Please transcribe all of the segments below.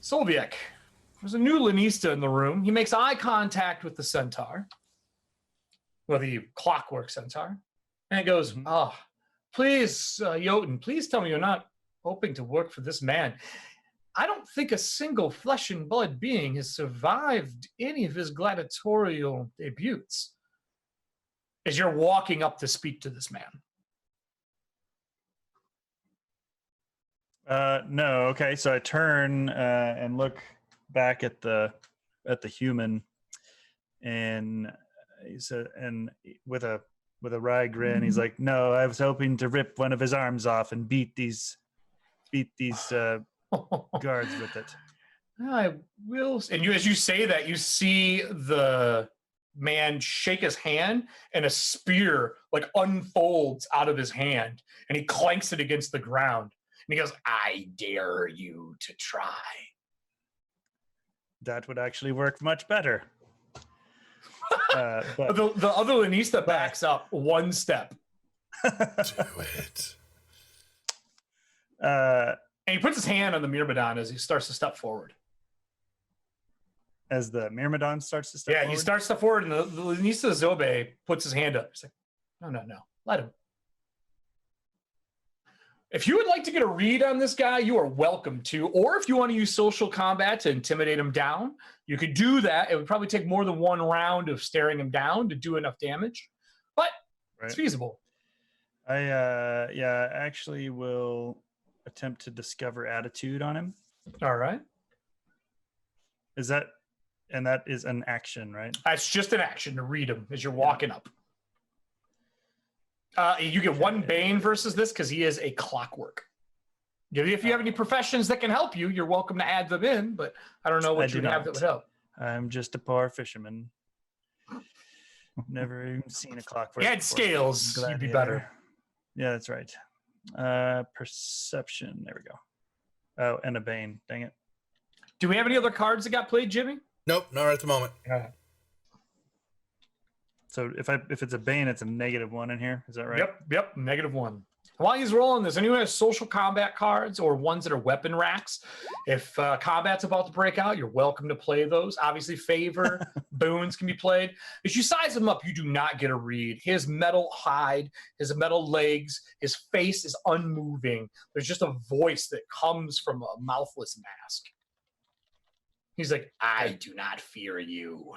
Solviek, there's a new Lanista in the room. He makes eye contact with the centaur. Well, the clockwork centaur. And it goes, please, Jotun, please tell me you're not hoping to work for this man. I don't think a single flesh and blood being has survived any of his gladiatorial debuts. As you're walking up to speak to this man. No. Okay. So I turn and look back at the human, and he said, and with a wry grin, he's like, "No, I was hoping to rip one of his arms off and beat these guards with it." I will. And as you say that, you see the man shake his hand, and a spear like unfolds out of his hand, and he clanks it against the ground. And he goes, I dare you to try. That would actually work much better. But the other Lanista backs up one step. Do it. And he puts his hand on the Myrmidon as he starts to step forward. As the Myrmidon starts to step forward? He starts to step forward, and the Lanista Zobe puts his hand up. He's like, no, let him. If you would like to get a read on this guy, you are welcome to. Or if you want to use social combat to intimidate him down, you could do that. It would probably take more than one round of staring him down to do enough damage. But It's feasible. I actually will attempt to discover attitude on him. All right. That is an action, right? That's just an action to read him as you're walking up. You get one Bane versus this because he is a clockwork. If you have any professions that can help you, you're welcome to add them in, but I don't know what you have that would help. I'm just a poor fisherman. Never even seen a clockwork. You had scales, you'd be better. Yeah, that's right. Perception, there we go. Oh, and a Bane, dang it. Do we have any other cards that got played, Jimmy? Nope, not at the moment. So if it's a Bane, it's a -1 in here. Is that right? Yep, -1. While he's rolling this, anyone has social combat cards or ones that are weapon racks? If combat's about to break out, you're welcome to play those. Obviously, favor, boons can be played. If you size him up, you do not get a read. His metal hide, his metal legs, his face is unmoving. There's just a voice that comes from a mouthless mask. He's like, I do not fear you.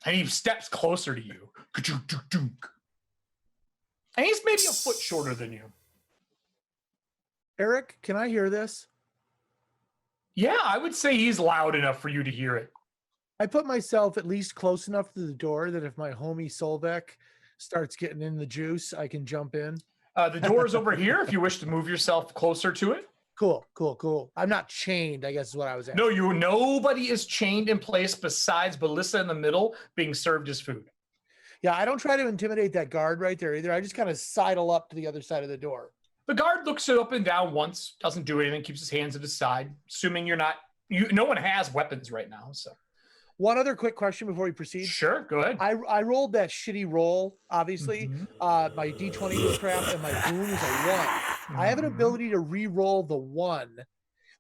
And he steps closer to you. And he's maybe a foot shorter than you. Erik, can I hear this? Yeah, I would say he's loud enough for you to hear it. I put myself at least close enough to the door that if my homie Solvek starts getting in the juice, I can jump in. The door is over here if you wish to move yourself closer to it. Cool. I'm not chained, I guess is what I was asking. No, nobody is chained in place besides Belissa in the middle being served as food. Yeah, I don't try to intimidate that guard right there either. I just kind of sidle up to the other side of the door. The guard looks it up and down once, doesn't do anything, keeps his hands at his side, assuming no one has weapons right now. So, one other quick question before we proceed. Sure, go ahead. I rolled that shitty roll, obviously. My D20 was crap and my boon is a 1. I have an ability to re-roll the 1.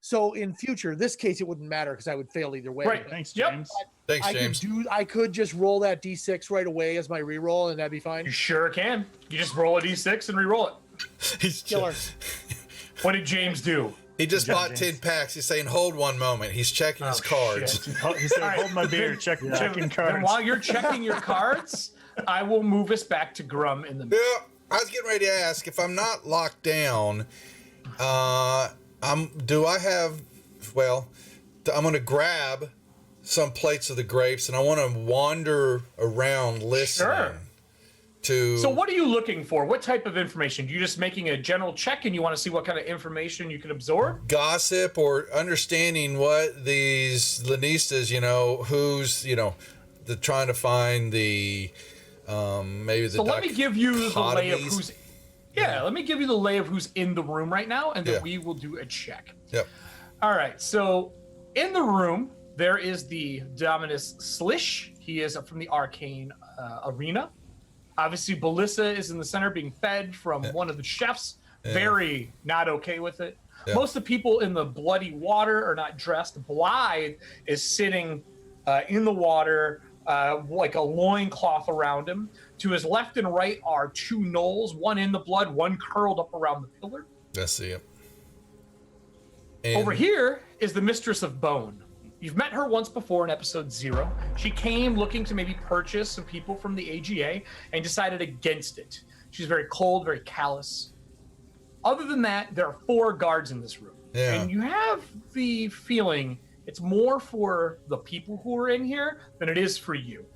So in future, this case, it wouldn't matter because I would fail either way. Right. Thanks, James. Thanks, James. I could just roll that D6 right away as my re-roll and that'd be fine. You sure can. You just roll a D6 and re-roll it. He's Killer. What did James do? He just bought 10 packs. He's saying, hold one moment. He's checking his cards. He said, hold my beer, checking cards. Then while you're checking your cards, I will move us back to Grum in the middle. Yeah, I was getting ready to ask, if I'm not locked down, I'm going to grab some plates of the grapes and I want to wander around listening. Sure. So what are you looking for? What type of information? You just making a general check and you want to see what kind of information you can absorb? Gossip or understanding what these Lanistas, who's, they're trying to find the, maybe the. So let me give you the lay of who's. Yeah, let me give you the lay of who's in the room right now, and then we will do a check. Yep. All right. So in the room there is the Dominus Slish. He is from the Arcane Arena. Obviously, Belissa is in the center being fed from one of the chefs. Very not okay with it. Yeah. Most of the people in the bloody water are not dressed. Blythe is sitting in the water, like a loincloth around him. To his left and right are two gnolls, one in the blood, one curled up around the pillar. I see it. Over here is the Mistress of Bone. You've met her once before in episode 0. She came looking to maybe purchase some people from the AGA and decided against it. She's very cold, very callous. Other than that, there are 4 guards in this room. Yeah. And you have the feeling it's more for the people who are in here than it is for you.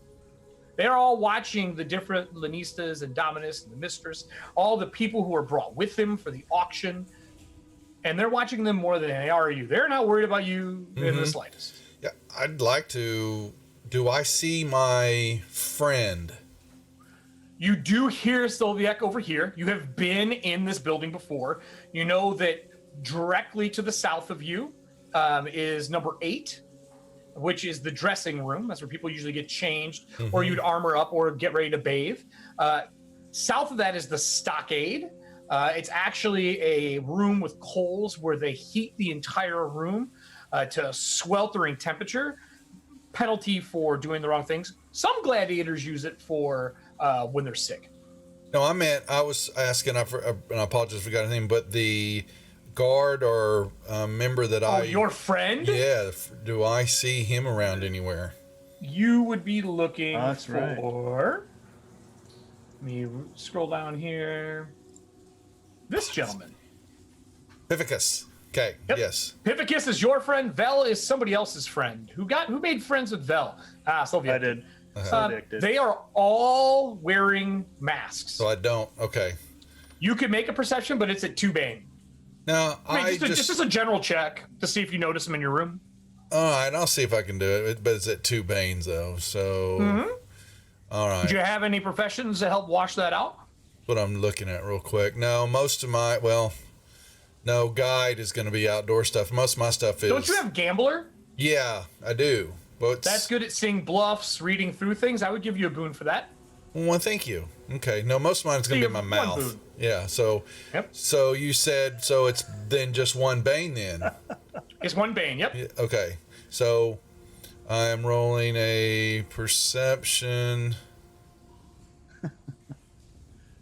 They're all watching the different Lannistas and Dominus and the Mistress, all the people who are brought with them for the auction. And they're watching them more than they are you. They're not worried about you in the slightest. Yeah, I'd like to. Do I see my friend? You do hear Soviet over here. You have been in this building before. You know that directly to the south of you is number 8, which is the dressing room. That's where people usually get changed, or you'd armor up or get ready to bathe. South of that is the stockade. It's actually a room with coals where they heat the entire room to sweltering temperature. Penalty for doing the wrong things. Some gladiators use it for when they're sick. No, I was asking, and I apologize if I forgot his name, but the guard or member that Your friend? Yeah, do I see him around anywhere? You would be looking That's right. for... Let me scroll down here. This gentleman. Pivicus. Okay, Yep. yes. Pivicus is your friend. Vel is somebody else's friend. Who made friends with Vel? Soviet. I did. Soviet did. They are all wearing masks. So I don't. Okay. You can make a perception, but it's at 2 Bane. Now, Just as a general check to see if you notice them in your room. All right, I'll see if I can do it. But it's at 2 Banes, though. So, all right. Do you have any professions to help wash that out? What I'm looking at real quick. No, most of my, no, guide is going to be outdoor stuff. Most of my stuff is. Don't you have gambler? Yeah, I do. But That's good at seeing bluffs, reading through things. I would give you a boon for that. Well, thank you. Okay. No, most of mine is going to be in my One mouth. boon. Yeah. So, Yep. so you said, so it's then just 1 Bane then. It's 1 Bane, yep. Yeah, okay. So I am rolling a perception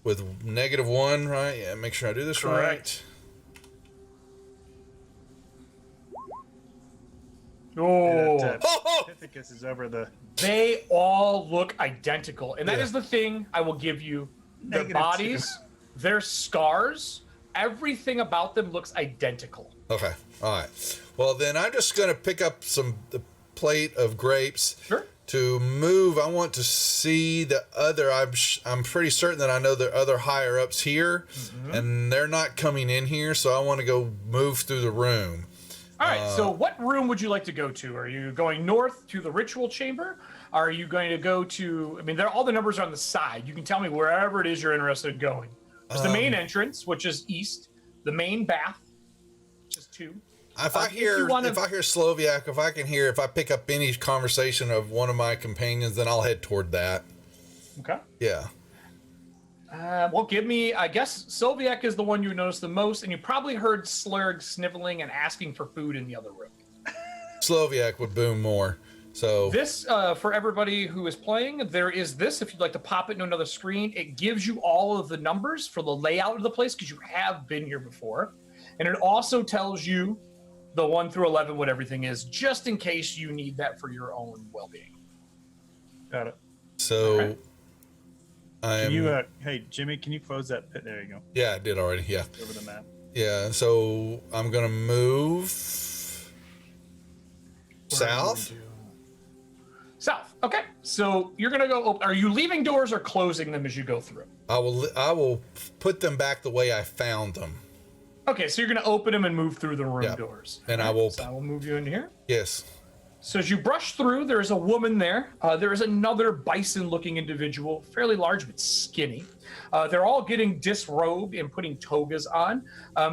with -1, right? Yeah, make sure I do this Correct. Yeah, Oh, that, Oh, Pithecus is over the they all look identical. And that Yeah. is the thing I will give you. Their -2. bodies, their scars, everything about them looks identical. okay. All right. Well, then I'm just going to pick up the plate of grapes. Sure. To move, I want to see the other. I'm pretty certain that I know the other higher ups here, and they're not coming in here. So I want to go move through the room. All right, so what room would you like to go to? Are you going north to the ritual chamber? Are you going to go to, I mean, all the numbers are on the side. You can tell me wherever it is you're interested in going. There's the main entrance, which is east, the main bath, which is 2. If I hear Sloviak, if I pick up any conversation of one of my companions, then I'll head toward that. Okay. Yeah. Well, give me, I guess Soviak is the one you notice the most, and you probably heard Slurg sniveling and asking for food in the other room. Sloviak would boom more. So This, for everybody who is playing, there is this. If you'd like to pop it into another screen, it gives you all of the numbers for the layout of the place because you have been here before. And it also tells you the 1 through 11, what everything is, just in case you need that for your own well-being. got it. So Okay. I'm. Can you hey Jimmy, can you close that pit? There you go. Yeah, I did already. Yeah. Over the map. Yeah. So I'm gonna move Where are you south. going to? South. Okay. So you're going to go, are you leaving doors or closing them as you go through? I will put them back the way I found them. Okay, so you're going to open them and move through the room Yeah. doors. And All I will- So I will move you into here. Yes. So as you brush through, there is a woman there. There is another bison-looking individual, fairly large but skinny. They're all getting disrobed and putting togas on.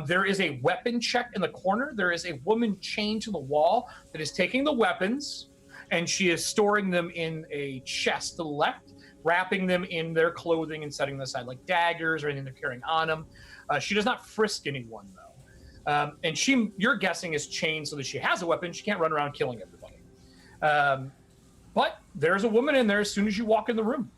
There is a weapon check in the corner. There is a woman chained to the wall that is taking the weapons, and she is storing them in a chest to the left, wrapping them in their clothing and setting them aside, like daggers or anything they're carrying on them. She does not frisk anyone, though. And you're guessing, is chained so that she has a weapon. She can't run around killing everybody. But there's a woman in there as soon as you walk in the room.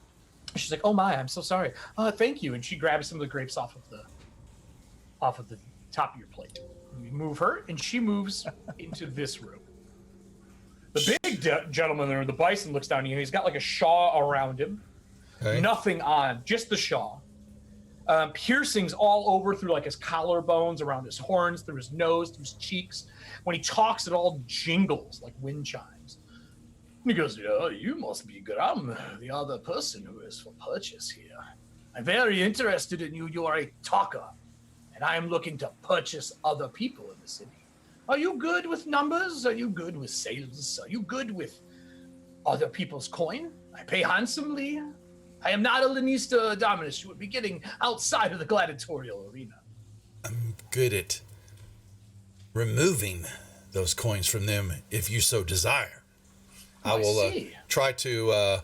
She's like, "Oh my, I'm so sorry. Thank you." And she grabs some of the grapes off of the top of your plate. You move her, and she moves into this room. The big gentleman there, the bison, looks down at you. He's got like a shawl around him. Okay. Nothing on, just the shawl. Piercings all over through like his collarbones, around his horns, through his nose, through his cheeks. When he talks, it all jingles like wind chimes. And he goes, "Oh, you must be good. I'm the other person who is for purchase here. I'm very interested in you. You are a talker, and I am looking to purchase other people in the city. Are you good with numbers? Are you good with sales? Are you good with other people's coin? I pay handsomely. I am not a Lanista Dominus you would be getting outside of the gladiatorial arena. I'm good at removing those coins from them if you so desire. I will try to,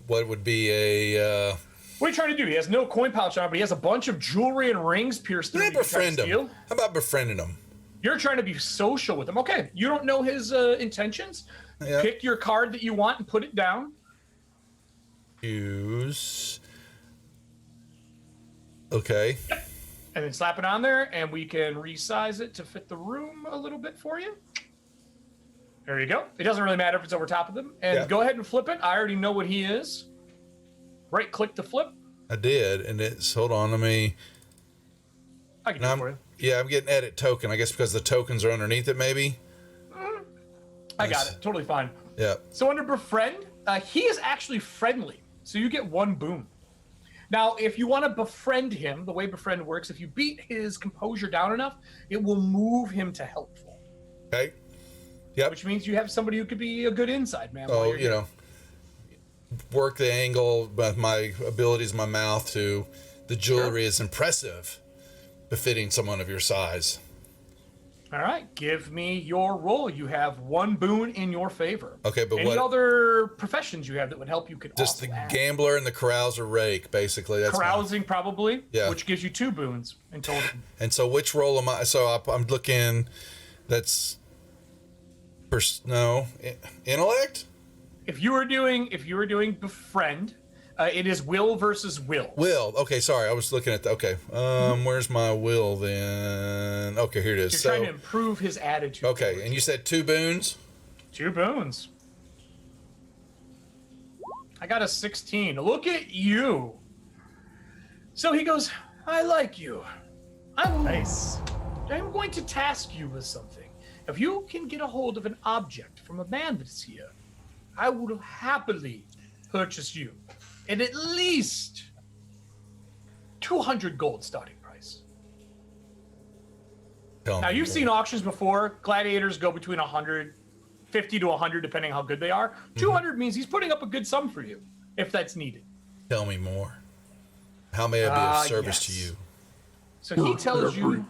what would be a... What are you trying to do? He has no coin pouch on, but he has a bunch of jewelry and rings pierced through. Befriend him. How about befriending him? You're trying to be social with him. Okay, you don't know his intentions. Yeah. Pick your card that you want and put it down. Use. Okay. Yep. And then slap it on there, and we can resize it to fit the room a little bit for you. There you go. It doesn't really matter if it's over top of them. And go ahead and flip it. I already know what he is. Right click to flip. I did, and it's, hold on, let me. I can do it for you. Yeah, I'm getting edit token. I guess because the tokens are underneath it, maybe. I got it. Totally fine. Yeah. So under befriend, he is actually friendly. So you get 1 boon. Now, if you want to befriend him, the way befriend works, if you beat his composure down enough, it will move him to helpful. Okay. Yep. Which means you have somebody who could be a good inside man. Oh, you know, work the angle with my abilities, my mouth to the jewelry is impressive, befitting someone of your size. All right, give me your roll. You have 1 boon in your favor. Okay, but any other professions you have that would help you could just the add. Gambler and the carouser rake, basically. That's carousing, probably. Yeah. Which gives you 2 boons in total. And so, which role am I? So I'm looking. That's intellect. If you were doing befriend, it is will versus will. Will. Okay, sorry. I was looking at okay. Where's my will then? Okay, here it is. You're trying to improve his attitude. Okay, and you said 2 boons? 2 boons. I got a 16. Look at you. So he goes, "I like you. Nice. I'm going to task you with something. If you can get a hold of an object from a man that's here, I will happily purchase you. And at least 200 gold starting price." Now, you've seen auctions before. Gladiators go between 150 to 100, depending how good they are. 200 means he's putting up a good sum for you, if that's needed. Tell me more. How may I be of service to you? So he tells you,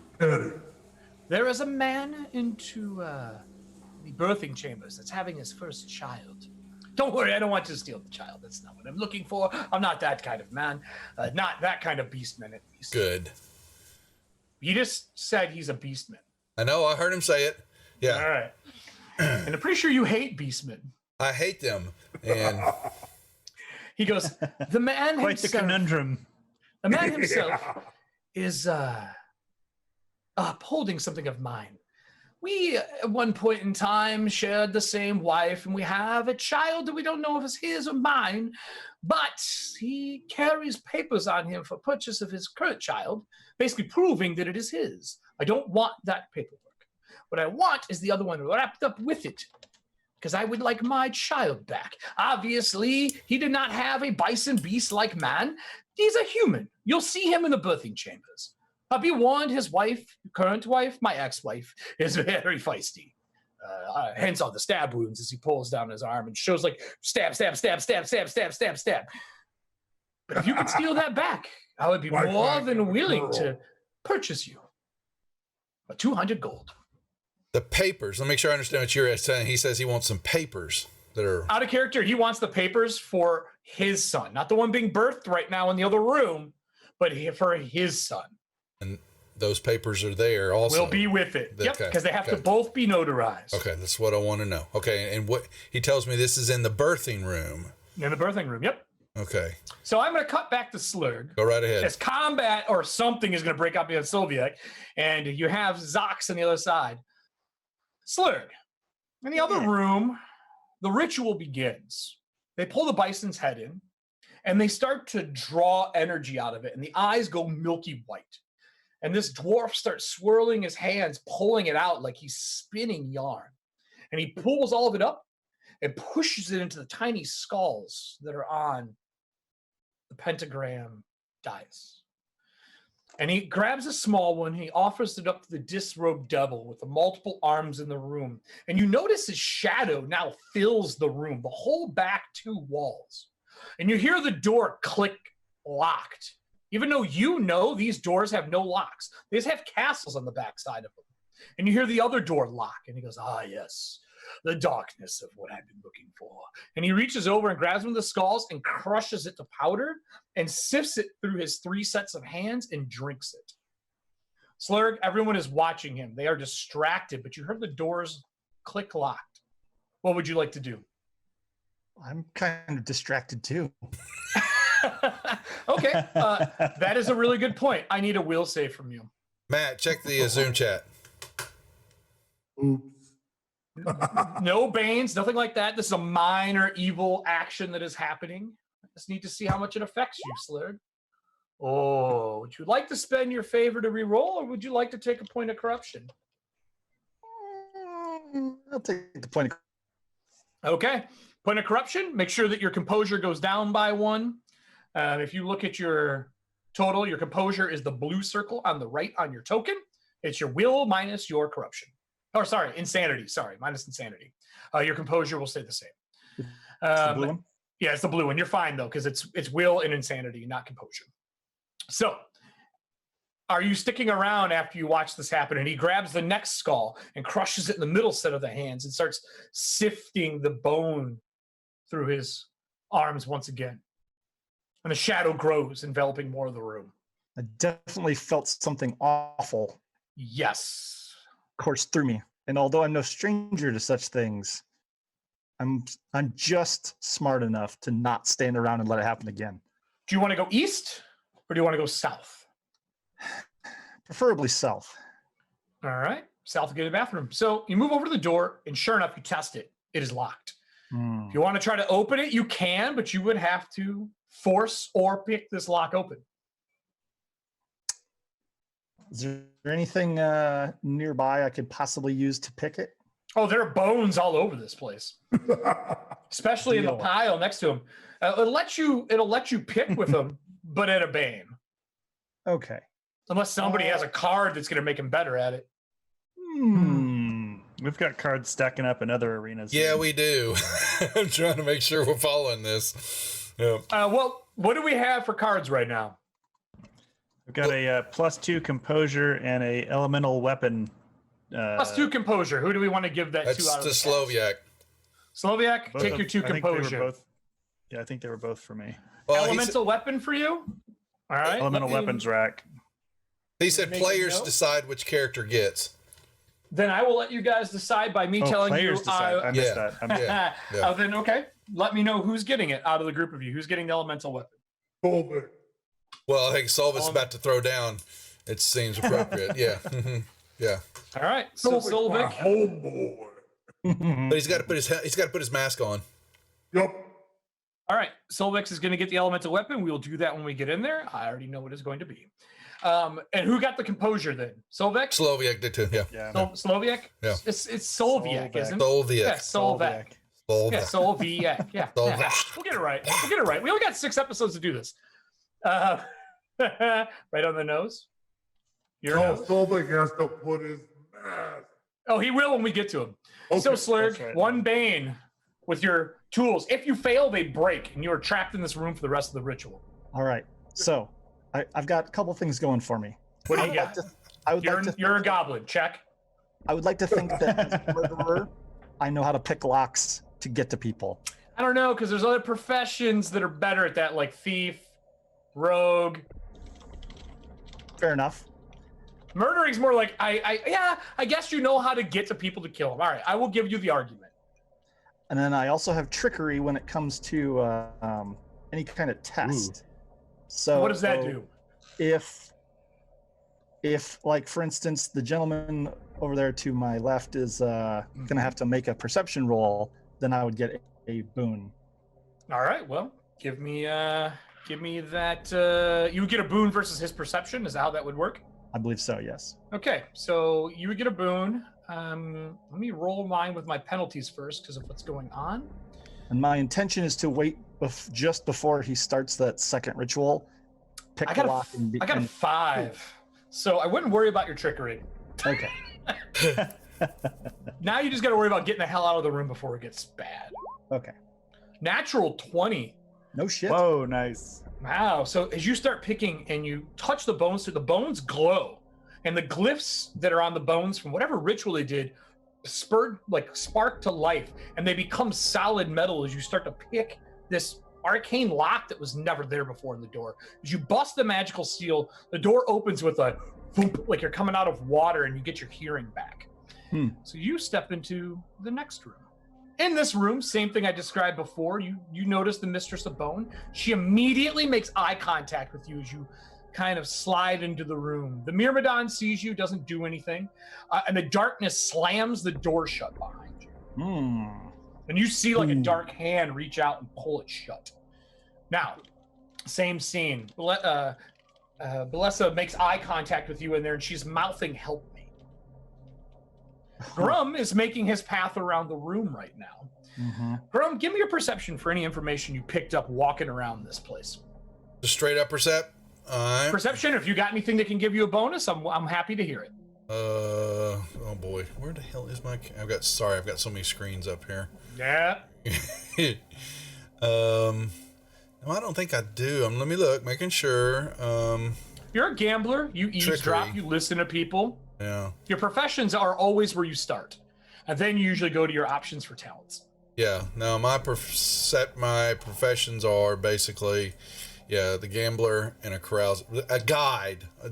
there is a man into the birthing chambers that's having his first child. Don't worry, I don't want to steal the child. That's not what I'm looking for. I'm not that kind of man. Not that kind of beastman, at least. Good. You just said he's a beastman. I know, I heard him say it. Yeah. All right. And I'm pretty sure you hate beastmen. I hate them. And he goes, the man Quite himself, the conundrum. The man himself is upholding something of mine. We, at one point in time, shared the same wife, and we have a child that we don't know if it's his or mine, but he carries papers on him for purchase of his current child, basically proving that it is his. I don't want that paperwork. What I want is the other one wrapped up with it, because I would like my child back. Obviously, he did not have a bison beast-like man. He's a human. You'll see him in the birthing chambers. Be warned, his wife, current wife, my ex-wife, is very feisty. Hence all the stab wounds as he pulls down his arm and shows like stab, stab, stab, stab, stab, stab, stab, stab. But if you could steal that back, I would be more than willing to purchase you. 200 gold. The papers. Let me make sure I understand what you're saying. He says he wants some papers that are out of character. He wants the papers for his son, not the one being birthed right now in the other room, but for his son. And those papers are there also. Will be with it. Yep, Okay, because they have to okay. both be notarized. Okay, that's what I want to know. Okay, and what he tells me this is in the birthing room. In the birthing room, yep. Okay, So I'm going to cut back to Slurg. go right ahead. As combat or something is going to break out behind Soviet, and you have Zox on the other side. Slurg, in the other room, the ritual begins. They pull the bison's head in, and they start to draw energy out of it, and the eyes go milky white. And this dwarf starts swirling his hands, pulling it out like he's spinning yarn. And he pulls all of it up and pushes it into the tiny skulls that are on the pentagram dais. And he grabs a small one, he offers it up to the disrobed devil with the multiple arms in the room. And you notice his shadow now fills the room, the whole back 2 walls. And you hear the door click locked. Even though you know these doors have no locks. They just have castles on the backside of them. And you hear the other door lock. And he goes, ah, yes, the darkness of what I've been looking for. And he reaches over and grabs one of the skulls and crushes it to powder and sifts it through his 3 sets of hands and drinks it. Slurg, everyone is watching him. They are distracted, but you heard the doors click locked. What would you like to do? I'm kind of distracted too. Okay, that is a really good point. I need a will save from you. Matt, check the Zoom chat. Oops. No banes, nothing like that. This is a minor evil action that is happening. I just need to see how much it affects you, Slurg. Oh, would you like to spend your favor to re-roll, or would you like to take a point of corruption? I'll take the point. Okay, point of corruption. Make sure that your composure goes down by 1. If you look at your total, your composure is the blue circle on the right on your token. It's your will minus your corruption. Or sorry, insanity. Sorry, minus insanity. Your composure will stay the same. The blue one? Yeah, it's the blue one. You're fine though, because it's will and insanity, not composure. So, are you sticking around after you watch this happen? And he grabs the next skull and crushes it in the middle set of the hands and starts sifting the bone through his arms once again. And the shadow grows, enveloping more of the room. I definitely felt something awful Yes. course through me. And although I'm no stranger to such things, I'm just smart enough to not stand around and let it happen again. Do you want to go east or do you want to go south? Preferably south. All right. South to get to the bathroom. So you move over to the door, and sure enough, you test it. It is locked. If you want to try to open it, you can, but you would have to force or pick this lock open. Is there anything nearby I could possibly use to pick it? Oh, there are bones all over this place, especially in the pile next to him. It'll let you pick with them, but at a bane. Okay. Unless somebody has a card that's going to make him better at it. We've got cards stacking up in other arenas. Yeah, we do. I'm trying to make sure we're following this. Yeah. Well, what do we have for cards right now? We've got a +2 composure and a elemental weapon. +2 composure. Who do we want to give that to That's out of the the Sloviak. Sloviak, Both take of- your 2 I think they were composure. both- Yeah, I think they were both for me. Well, Elemental weapon for you? All right. Elemental let me- weapons rack. he said make a players note. decide which character gets. Then I will let you guys decide by me Oh, telling you. players decide. I missed Yeah. that. I missed that. Yeah. Then okay. Let me know who's getting it out of the group of you. Who's getting the elemental weapon? Colbert. Well, I think Solvis about to throw down. It seems appropriate. Yeah. Yeah. All right. So Colbert's my Solvik. homeboy. But he's got to put his mask on. Yup. All right. Solvix is going to get the elemental weapon. We will do that when we get in there. I already know what it's going to be. And who got the composure then? Solvik? Sloviak did too. Yeah. Yeah. Sloviak? Yeah. It's Solviak, Solvik. isn't it? Solviak. Yeah, Solvik. Solviak. Yeah, Solviak. Yeah. Solvik. Yeah. We'll get it right. We'll get it right. We only got 6 episodes to do this. Right on the nose. Your No, nose. Solvik has to put his mask. Oh, he will when we get to him. Okay, So Slurg, that's right. 1 bane with your tools. If you fail, they break, and you are trapped in this room for the rest of the ritual. All right. So I've got a couple things going for me. What do I you would got? like to- I would like to You're a goblin. Check. I would like to think that as a murderer, I know how to pick locks to get to people. I don't know, because there's other professions that are better at that, like thief, rogue. Fair enough. Murdering's more like I guess you know how to get to people to kill them. All right, I will give you the argument. And then I also have trickery when it comes to any kind of test. So What does that do? If like for instance, the gentleman over there to my left is gonna have to make a perception roll, then I would get a boon. All right, well, give me that. You would get a boon versus his perception. Is that how that would work? I believe so, yes. Okay, so you would get a boon. Let me roll mine with my penalties first because of what's going on. And my intention is to wait just before he starts that second ritual. Pick I got the lock and I got a 5, so I wouldn't worry about your trickery. Okay. Now you just got to worry about getting the hell out of the room before it gets bad. Okay. Natural 20. No shit. Whoa, nice. Wow. So as you start picking and you touch the bones, the bones glow, and the glyphs that are on the bones from whatever ritual they did spark to life, and they become solid metal as you start to pick this arcane lock that was never there before in the door. As you bust the magical seal, the door opens with a boom, like you're coming out of water, and you get your hearing back. So you step into the next room. In this room, same thing I described before. You notice the Mistress of Bone. She immediately makes eye contact with you as you kind of slide into the room. The Myrmidon sees you, doesn't do anything, and the darkness slams the door shut behind you. And you see like a dark hand reach out and pull it shut. Now, same scene. Belessa makes eye contact with you in there, and she's mouthing, "Help me." Grum is making his path around the room right now. Grum, give me your perception for any information you picked up walking around this place. Just straight up percept. Perception. If you got anything that can give you a bonus, I'm happy to hear it. Oh boy, where the hell is my? I've got so many screens up here. Yeah. No, I don't think I do. Let me look, making sure. You're a gambler. You eavesdrop. Trickery. You listen to people. Yeah. Your professions are always where you start, and then you usually go to your options for talents. Yeah. Now my professions are basically, the gambler and a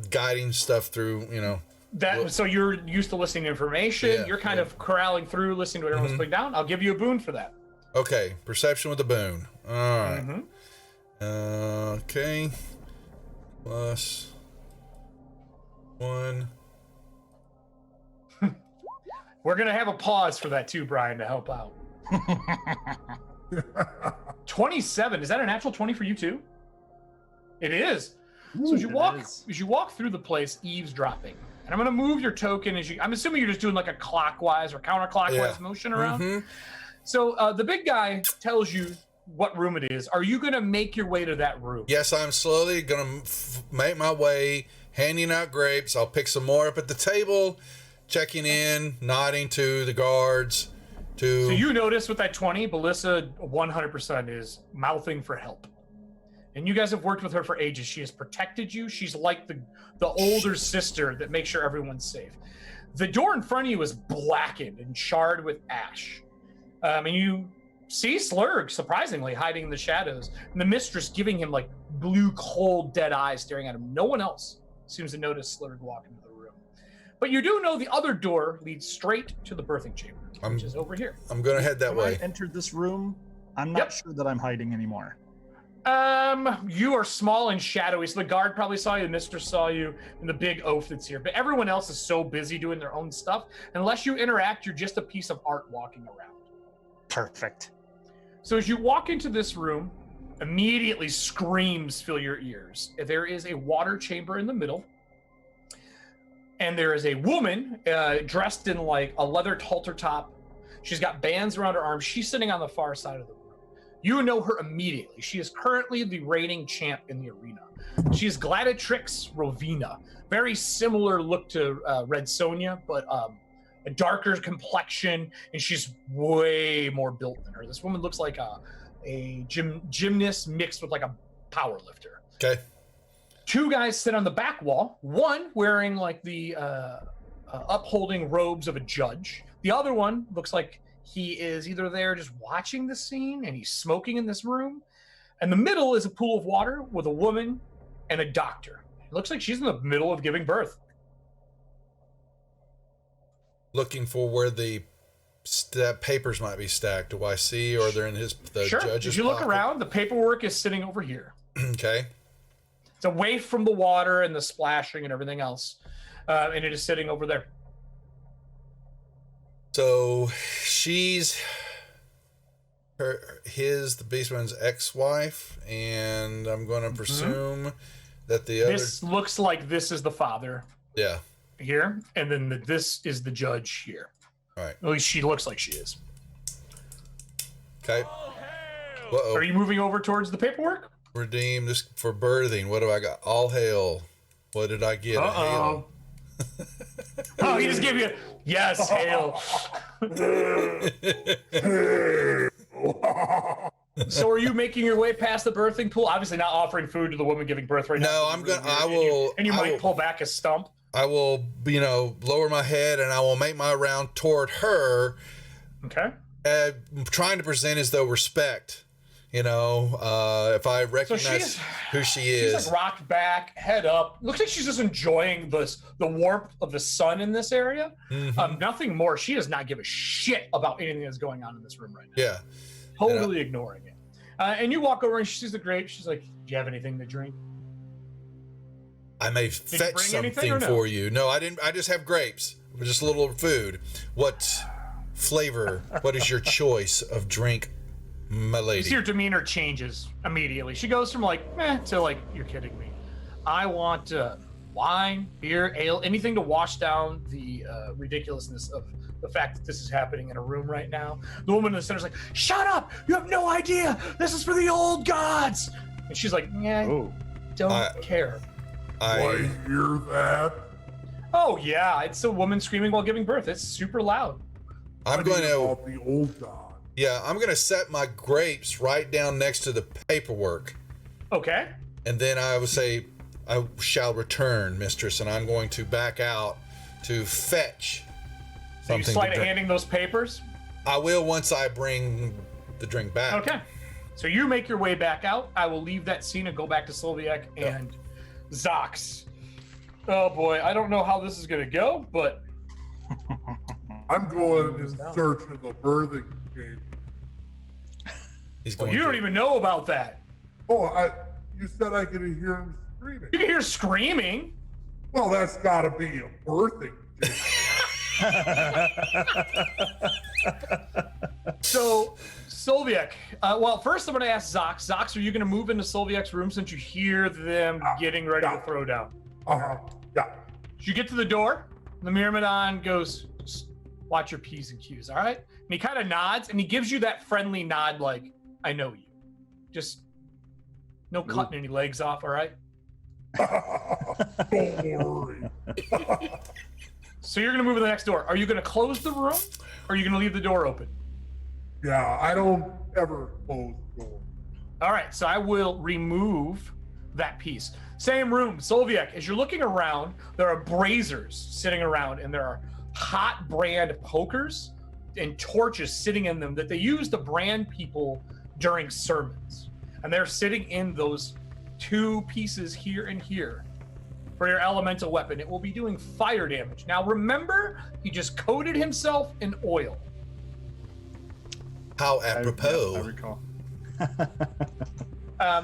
guiding stuff through, That so you're used to listening to information. Yeah, You're kind of corralling through, listening to what everyone's putting down. I'll give you a boon for that. Okay, perception with a boon. All right. Okay. Plus 1. We're gonna have a pause for that too, Brian, to help out. 27. Is that a natural 20 for you too? It is. So as you walk through the place, eavesdropping, and I'm gonna move your token I'm assuming you're just doing like a clockwise or counterclockwise motion around. So the big guy tells you what room it is. Are you gonna make your way to that room? Yes, I'm slowly gonna make my way, handing out grapes. I'll pick some more up at the table, checking in, nodding to the guards. So you notice with that 20, Belissa 100% is mouthing for help. And you guys have worked with her for ages. She has protected you. She's like the older sister that makes sure everyone's safe. The door in front of you is blackened and charred with ash. And you see Slurg, surprisingly, hiding in the shadows. And the mistress giving him like blue, cold, dead eyes staring at him. No one else seems to notice Slurg walk into the room. But you do know the other door leads straight to the birthing chamber, which is over here. I'm going to head that way. When I entered this room, I'm not sure that I'm hiding anymore. You are small and shadowy, so the guard probably saw you, the mistress saw you, and the big oaf that's here. But everyone else is so busy doing their own stuff. Unless you interact, you're just a piece of art walking around. Perfect. So as you walk into this room, immediately screams fill your ears. There is a water chamber in the middle. And there is a woman dressed in like a leather halter top. She's got bands around her arms. She's sitting on the far side of the room. You know her immediately. She is currently the reigning champ in the arena. She is Gladiatrix Rovina. Very similar look to Red Sonja, but a darker complexion, and she's way more built than her. This woman looks like a gymnast mixed with like a power lifter. Okay. Two guys sit on the back wall, one wearing like the upholding robes of a judge. The other one looks like he is either there just watching the scene and he's smoking in this room. And the middle is a pool of water with a woman and a doctor. It looks like she's in the middle of giving birth. looking for where the papers might be stacked. Do I see, or they're in the Sure. judge's If you look pocket? around, the paperwork is sitting over here. Okay. It's away from the water and the splashing and everything else, and it is sitting over there. So she's the Beastman's ex-wife, and I'm going to presume that the other. This looks like this is the father. Yeah. Here, and then this is the judge here. All right. At least she looks like she is. Okay. Are you moving over towards the paperwork? Redeem this for birthing. What do I got? All hail. What did I get? A hail. Oh, he just gave you yes, hail. So are you making your way past the birthing pool? Obviously not offering food to the woman giving birth right now. No, I'm gonna. I will. And you might pull back a stump. I will, lower my head and I will make my round toward her. Okay. Trying to present as though respect. If I recognize who she is. She's like rocked back, head up. Looks like she's just enjoying the warmth of the sun in this area. Mm-hmm. Nothing more. She does not give a shit about anything that's going on in this room right now. Yeah. Totally ignoring it. And you walk over and she sees the grape. She's like, do you have anything to drink? I may fetch something no? for you. No, I didn't. I just have grapes. Just a little food. What flavor? What is your choice of drink, my lady? You see her demeanor changes immediately. She goes from like, meh, to like, you're kidding me. I want wine, beer, ale, anything to wash down the ridiculousness of the fact that this is happening in a room right now. The woman in the center's like, shut up! You have no idea! This is for the old gods! And she's like, yeah, don't care. I hear that. Oh yeah, it's a woman screaming while giving birth. It's super loud. I'm going to. About the old god. Yeah, I'm going to set my grapes right down next to the paperwork. Okay. And then I would say, I shall return, mistress, and I'm going to back out to fetch So you something. slide at handing those papers? I will once I bring the drink back. Okay. So you make your way back out. I will leave that scene and go back to Sylviak and Zox. Oh boy, I don't know how this is going to go, but I'm going in search of the birthing chamber. He's going you don't even know about that. Oh, you said I could hear him screaming. You can hear screaming. Well, that's got to be a birthing chamber. So, Sylviak, well, first I'm going to ask Zox. Zox, are you going to move into Sylviak's room since you hear them getting ready to throw down? Yeah. You get to the door, the Myrmidon goes, watch your P's and Q's, all right? And he kind of nods, and he gives you that friendly nod like, I know you. Just no cutting any legs off, all right? Don't worry. So you're going to move to the next door. Are you going to close the room, or are you going to leave the door open? Yeah, I don't ever close the door. All right, so I will remove that piece. Same room, Sylviak, as you're looking around, there are braziers sitting around, and there are hot brand pokers and torches sitting in them that they use to brand people during sermons. And they're sitting in those two pieces here and here for your elemental weapon. It will be doing fire damage. Now remember, he just coated himself in oil. How apropos. I recall.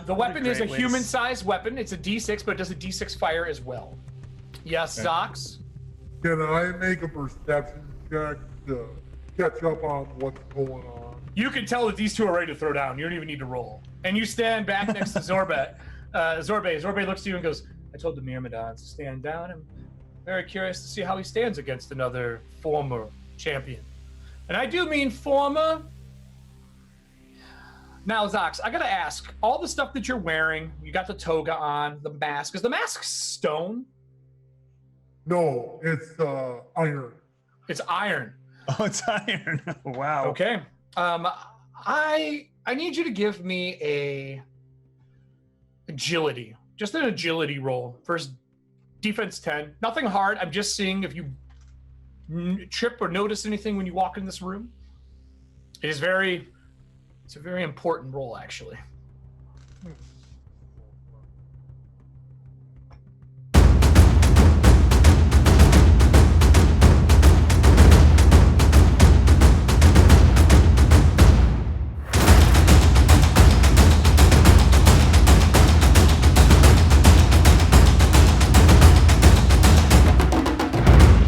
The weapon is a great ways. human-sized weapon. It's a D6, but it does a D6 fire as well. Yes, Zox? Can I make a perception check to catch up on what's going on? You can tell that these two are ready to throw down. You don't even need to roll. And you stand back next to Zorbe. Zorbe looks to you and goes, I told the Myrmidons to stand down. I'm very curious to see how he stands against another former champion. And I do mean former. Now, Zox, I gotta ask, all the stuff that you're wearing, you got the toga on, the mask. Is the mask stone? No, it's iron. It's iron. Oh, it's iron. Wow. Okay. I need you to give me a agility, just an agility roll. First, defense 10. Nothing hard. I'm just seeing if you trip or notice anything when you walk in this room. It's a very important roll, actually.